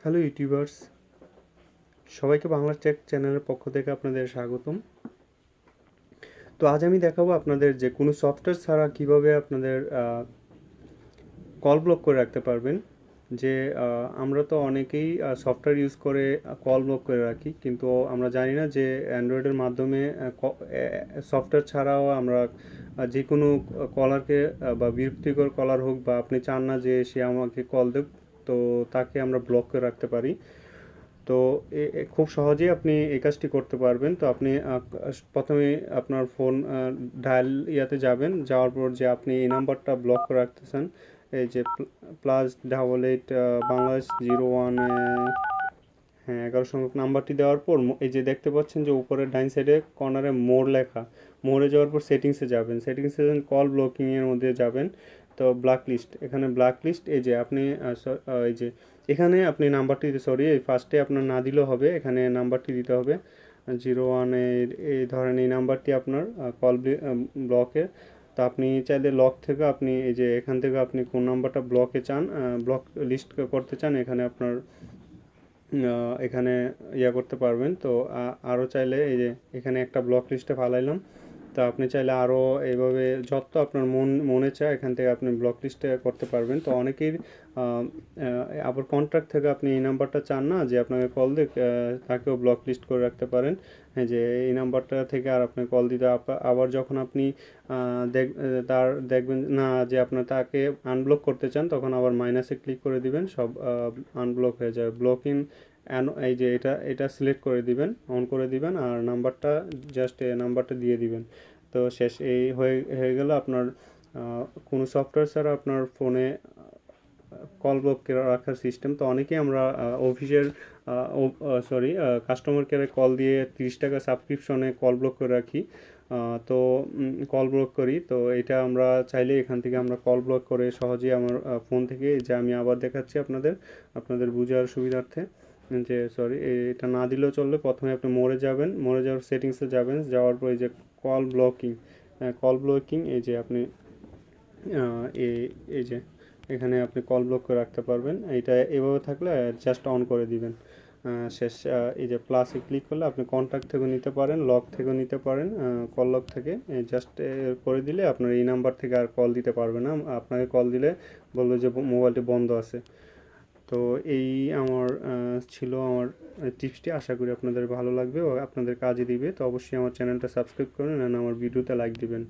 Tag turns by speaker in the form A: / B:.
A: Hello YouTubers, সবাইকে Bangla take চ্যানেলের পক্ষ থেকে আপনাদের স্বাগতম। তো আজ আমি দেখাবো আপনাদের যে কোনো সফটওয়্যার ছাড়া কিভাবে আপনাদের কল ব্লক করে রাখতে পারবেন। যে আমরা তো অনেকেই সফটওয়্যার ইউজ করে কল ব্লক করে রাখি, কিন্তু আমরা জানি না যে অ্যান্ড্রয়েডের মাধ্যমে সফটওয়্যার ছাড়াও আমরা যে কোনো কলারকে বা বিরক্তিকর কলার হোক বা আপনি চান না যে সে আমাকে কল দেব, তো তাকে আমরা ব্লক করে রাখতে পারি। তো খুব সহজেই আপনি এই কাজটি করতে পারবেন। তো আপনি প্রথমে আপনার ফোন ডায়াল ইয়াতে যাবেন, যাওয়ার পর যে আপনি এই নাম্বারটা ব্লক করে রাখতে চান, এই যে +88 বাংলাদেশ 01, হ্যাঁ 11 সংখ্যক নাম্বারটি দেওয়ার পর এই যে দেখতে পাচ্ছেন যে উপরের ডাইন সাইডে কর্নারে মোর লেখা, মোরে যাওয়ার পর সেটিংসে যাবেন, সেটিংসে কল ব্লকিংয়ের মধ্যে যাবেন। তো ব্ল্যাক লিস্ট, এখানে ব্ল্যাক লিস্ট, এই যে আপনি এই যে এখানে আপনি নাম্বারটি, সরি এই ফার্স্টে আপনার না দিলেও হবে, এখানে নাম্বারটি দিতে হবে 01, এই ধরেন এই নাম্বারটি আপনার কল ব্লকের। তো আপনি চাইলে লক থেকে আপনি এই যে এখান থেকে আপনি কোন নাম্বারটা ব্লকে চান, ব্লক লিস্ট করতে চান, এখানে আপনার এখানে ইয়া করতে পারবেন। তো আরও চাইলে এই যে এখানে একটা ব্লক লিস্টে ফালাইলাম। তো আপনি চাইলে আরও এইভাবে যত আপনার মনে চায় এখান থেকে আপনি ব্লক লিস্টে করতে পারবেন। তো অনেকেই আবার কন্ট্রাক্ট থেকে আপনি এই নাম্বারটা চান না যে আপনাকে কল দিয়ে, তাকেও ব্লক লিস্ট করে রাখতে পারেন। হ্যাঁ, যে এই নাম্বারটা থেকে আর আপনি কল দিতে আবার যখন আপনি তার দেখবেন না যে আপনার তাকে আনব্লক করতে চান, তখন আবার মাইনাসে ক্লিক করে দিবেন, সব আনব্লক হয়ে যাবে। ব্লকিং এই যে এটা এটা সিলেক্ট করে দিবেন, অন করে দিবেন, আর নাম্বারটা জাস্ট নাম্বারটা দিয়ে দিবেন। তো শেষ, এই হয়ে হয়ে গেল আপনার কোনো সফটওয়্যার ছাড়া আপনার ফোনে কল ব্লক রাখার সিস্টেম। তো অনেকেই আমরা অফিসের সরি কাস্টমার কেয়ারে কল দিয়ে 30 টাকা সাবস্ক্রিপশনে কল ব্লক করে রাখি। তো কল ব্লক করি। তো এটা আমরা চাইলে এখান থেকে আমরা কল ব্লক করে সহজেই আমার ফোন থেকে, যে আমি আবার দেখাচ্ছি আপনাদের আপনাদের বোঝার সুবিধার্থে, যে সরি এটা না দিলেও চলবে। প্রথমে আপনি মোড়ে যাবেন, মোড়ে যাওয়ার সেটিংসে যাবেন, যাওয়ার পর এই যে কল ব্লকিং, কল ব্লকিং, এই যে আপনি এই যে এখানে আপনি কল ব্লক করে রাখতে পারবেন। এইটা এভাবে থাকলে জাস্ট অন করে দিবেন। শেষ, এই যে প্লাসে ক্লিক করলে আপনি কন্ট্যাক্ট থেকেও নিতে পারেন, লক থেকেও নিতে পারেন, কল লক থেকে জাস্ট করে দিলে আপনার এই নাম্বার থেকে আর কল দিতে পারবে না। আপনাকে কল দিলে বলবে যে মোবাইলটি বন্ধ আছে। তো এই আমার ছিল আমার টিপসটি। আশা করি আপনাদের ভালো লাগবে ও আপনাদের কাজে দিবে। তো অবশ্যই আমার চ্যানেলটা সাবস্ক্রাইব করুন আর আমার ভিডিওতে লাইক দিবেন।